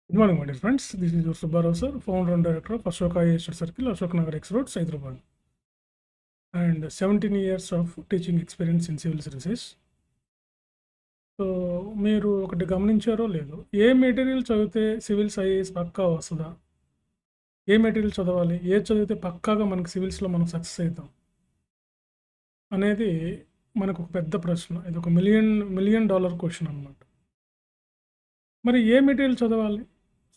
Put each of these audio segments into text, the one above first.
Good morning, my dear friends. This is your Subbarao sir, founder and director of Ashoka Estate Circle, Ashok Nagar X Road, Hyderabad, and 17 years of teaching experience in civil services. So మీరు ఒకటి గమనించారో లేదో, ఏ material చదివితే civils IAS పక్కా వస్తుందా, ఏ material చదవాలి, ఏ చదివితే పక్కాగా మనకు సివిల్స్లో మనం సక్సెస్ అవుతాం అనేది మనకు ఒక పెద్ద ప్రశ్న. ఇది ఒక మిలియన్ డాలర్ క్వశ్చన్ అనమాట. మరి ఏ మెటీరియల్ చదవాలి?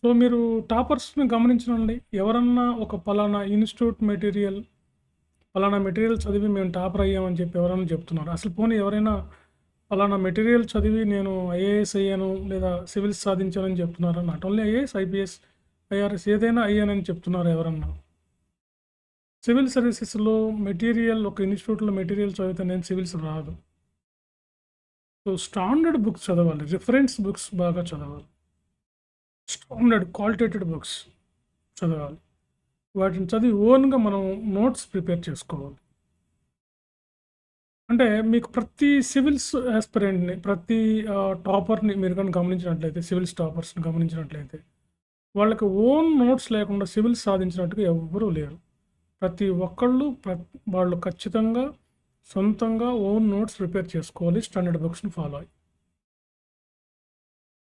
సో మీరు టాపర్స్ని గమనించండి. ఎవరన్నా ఒక పలానా ఇన్స్టిట్యూట్ మెటీరియల్, పలానా మెటీరియల్ చదివి మేము టాపర్ అయ్యామని చెప్పి ఎవరైనా చెప్తున్నారు. అసలు పోనీ ఎవరైనా పలానా మెటీరియల్ చదివి నేను ఐఏఎస్ అయ్యాను లేదా సివిల్స్ సాధించానని చెప్తున్నారా? Not only IAS, IPS, IRS ఏదైనా అయ్యానని చెప్తున్నారు ఎవరన్నా? సివిల్ సర్వీసెస్లో మెటీరియల్, ఒక ఇన్స్టిట్యూట్లో మెటీరియల్ చదివితే నేను సివిల్స్ రాదు. సో స్టాండర్డ్ బుక్స్ చదవాలి, రిఫరెన్స్ బుక్స్ బాగా చదవాలి, స్టాండర్డ్ క్వాలిటేటెడ్ బుక్స్ చదవాలి. వాటిని చదివి ఓన్గా మనం నోట్స్ ప్రిపేర్ చేసుకోవాలి. అంటే మీకు ప్రతి సివిల్స్ ఆస్పిరెంట్ని, ప్రతి టాపర్ని మీరు కానీ గమనించినట్లయితే, సివిల్స్ టాపర్స్ని గమనించినట్లయితే, వాళ్ళకి ఓన్ నోట్స్ లేకుండా సివిల్స్ సాధించినట్టుగా ఎవ్వరూ లేరు. ప్రతి ఒక్కళ్ళు వాళ్ళు ఖచ్చితంగా సొంతంగా ఓన్ నోట్స్ ప్రిపేర్ చేసుకోవాలి, స్టాండర్డ్ బుక్స్ని ఫాలో అయ్యి.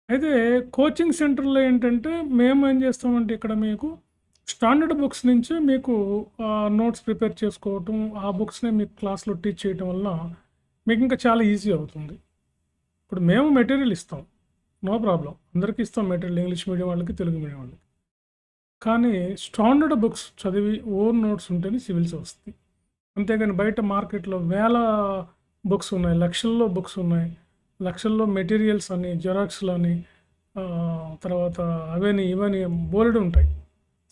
అయితే కోచింగ్ సెంటర్లో ఏంటంటే మేము ఏం చేస్తామంటే, ఇక్కడ మీకు స్టాండర్డ్ బుక్స్ నుంచి మీకు నోట్స్ ప్రిపేర్ చేసుకోవటం, ఆ బుక్స్ని మీకు క్లాస్లో టీచ్ చేయటం వల్ల మీకు ఇంకా చాలా ఈజీ అవుతుంది. ఇప్పుడు మేము మెటీరియల్ ఇస్తాం, నో ప్రాబ్లం, అందరికీ ఇస్తాం మెటీరియల్, ఇంగ్లీష్ మీడియం వాళ్ళకి, తెలుగు మీడియం వాళ్ళకి. కానీ స్టాండర్డ్ బుక్స్ చదివి ఓన్ నోట్స్ ఉంటేనే సివిల్స్ వస్తాయి. అంతేగాని బయట మార్కెట్లో వేల బుక్స్ ఉన్నాయి, లక్షల్లో బుక్స్ ఉన్నాయి, లక్షల్లో మెటీరియల్స్ అని, జెరాక్స్లు అని, తర్వాత అవని ఇవని బోలెడు ఉంటాయి.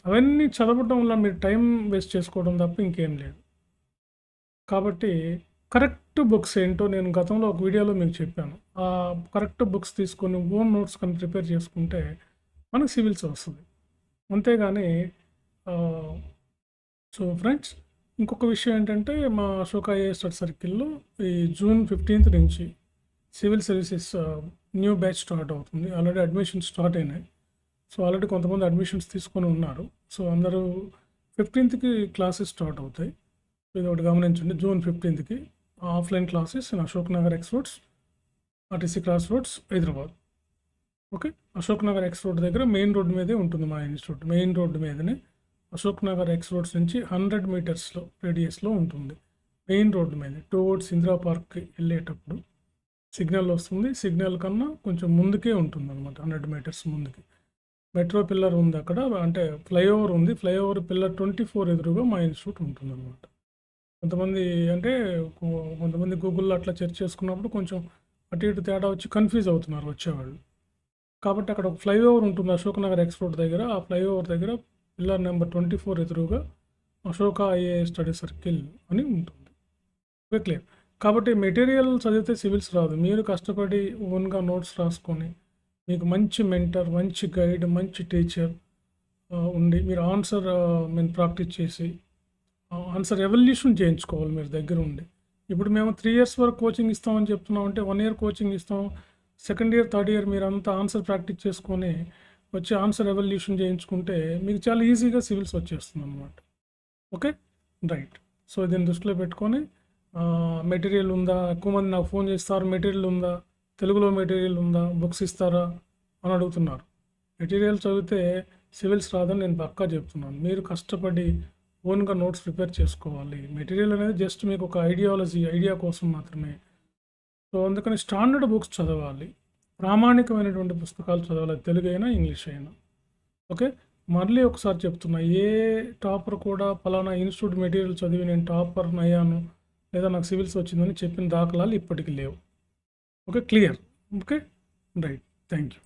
అవన్నీ చదవటం వల్ల మీరు టైం వేస్ట్ చేసుకోవడం తప్ప ఇంకేం లేదు. కాబట్టి కరెక్ట్ బుక్స్ ఏంటో నేను గతంలో ఒక వీడియోలో మీకు చెప్పాను. ఆ కరెక్ట్ బుక్స్ తీసుకొని ఓన్ నోట్స్ కానీ ప్రిపేర్ చేసుకుంటే మనకు సివిల్స్ వస్తుంది. అంతేగాని సో ఫ్రెండ్స్, ఇంకొక విషయం ఏంటంటే, మా అశోక ఐఏఎస్ సర్కిల్లో ఈ జూన్ 15th నుంచి civil services new batch start అవుతుంది. ఆల్రెడీ అడ్మిషన్స్ స్టార్ట్ అయినాయి. సో ఆల్రెడీ కొంతమంది అడ్మిషన్స్ తీసుకొని ఉన్నారు. సో అందరూ 15th క్లాసెస్ స్టార్ట్ అవుతాయి. ఇది ఒకటి గమనించండి. June 15th offline classes in Ashok Nagar X roads, RTC cross roads, Hyderabad. Okay, Ashok Nagar X road దగ్గర మెయిన్ రోడ్ మీదే ఉంటుంది మా ఇన్స్టిట్యూట్. మెయిన్ రోడ్ మీదనే అశోక్ నగర్ ఎక్స్ రోడ్స్ నుంచి 100 మీటర్స్లో రేడియస్లో ఉంటుంది. మెయిన్ రోడ్ మీద టువర్డ్స్ ఇందిరా పార్క్కి వెళ్ళేటప్పుడు సిగ్నల్ వస్తుంది. సిగ్నల్ కన్నా కొంచెం ముందుకే ఉంటుంది అనమాట, 100 మీటర్స్ ముందుకి. మెట్రో పిల్లర్ ఉంది అక్కడ, అంటే ఫ్లైఓవర్ ఉంది. ఫ్లైఓవర్ పిల్లర్ 24 ఎదురుగా మా ఇన్స్టిట్యూట్ ఉంటుంది అనమాట. కొంతమంది గూగుల్లో అట్లా సెర్చ్ చేసుకున్నప్పుడు కొంచెం అటు ఇటు తేడా వచ్చి కన్ఫ్యూజ్ అవుతున్నారు వచ్చేవాళ్ళు. కాబట్టి అక్కడ ఒక ఫ్లైఓవర్ ఉంటుంది అశోక్ నగర్ ఎక్స్ రోడ్ దగ్గర. ఆ ఫ్లైఓవర్ దగ్గర పిల్లర్ నెంబర్ 24 ఎదురుగా అశోక ఐఏఎస్ స్టడీ సర్కిల్ అని ఉంటుంది. క్లియర్. కాబట్టి మెటీరియల్ చదివితే సివిల్స్ రాదు. మీరు కష్టపడి ఓన్గా నోట్స్ రాసుకొని, మీకు మంచి మెంటర్, మంచి గైడ్, మంచి టీచర్ ఉండి, మీరు ఆన్సర్ ప్రాక్టీస్ చేసి ఆన్సర్ ఎవల్యూషన్ చేయించుకోవాలి మీరు దగ్గర ఉండి. ఇప్పుడు మేము 3 years వరకు కోచింగ్ ఇస్తామని చెప్తున్నామంటే, 1 year కోచింగ్ ఇస్తాం, సెకండ్ ఇయర్, థర్డ్ ఇయర్ మీరు అంతా ఆన్సర్ ప్రాక్టీస్ చేసుకొని వచ్చి ఆన్సర్ ఎవల్యూషన్ చేయించుకుంటే మీకు చాలా ఈజీగా సివిల్స్ వచ్చేస్తుంది అనమాట. Okay, right. సో దీన్ని దృష్టిలో పెట్టుకొని మెటీరియల్ ఉందా, ఎక్కువ మంది నాకు ఫోన్ చేస్తారు, మెటీరియల్ ఉందా, తెలుగులో మెటీరియల్ ఉందా, బుక్స్ ఇస్తారా అని అడుగుతున్నారు. మెటీరియల్ చదివితే సివిల్స్ రాదని నేను పక్కా చెప్తున్నాను. మీరు కష్టపడి ఓన్గా నోట్స్ ప్రిపేర్ చేసుకోవాలి. మెటీరియల్ అనేది జస్ట్ మీకు ఒక ఐడియా కోసం మాత్రమే. సో అందుకని స్టాండర్డ్ బుక్స్ చదవాలి, ప్రామాణికమైనటువంటి పుస్తకాలు చదవాలి, తెలుగు అయినా ఇంగ్లీష్ అయినా. ఓకే, మళ్ళీ ఒకసారి చెప్తున్నా, ఏ టాపర్ కూడా పలానా ఇన్స్టిట్యూట్ మెటీరియల్ చదివి నేను టాపర్ అయ్యాను లేదా నాకు సివిల్స్ వచ్చిందని చెప్పిన దాఖలాలు ఇప్పటికీ లేవు. Okay, clear. Okay, right. Thank you.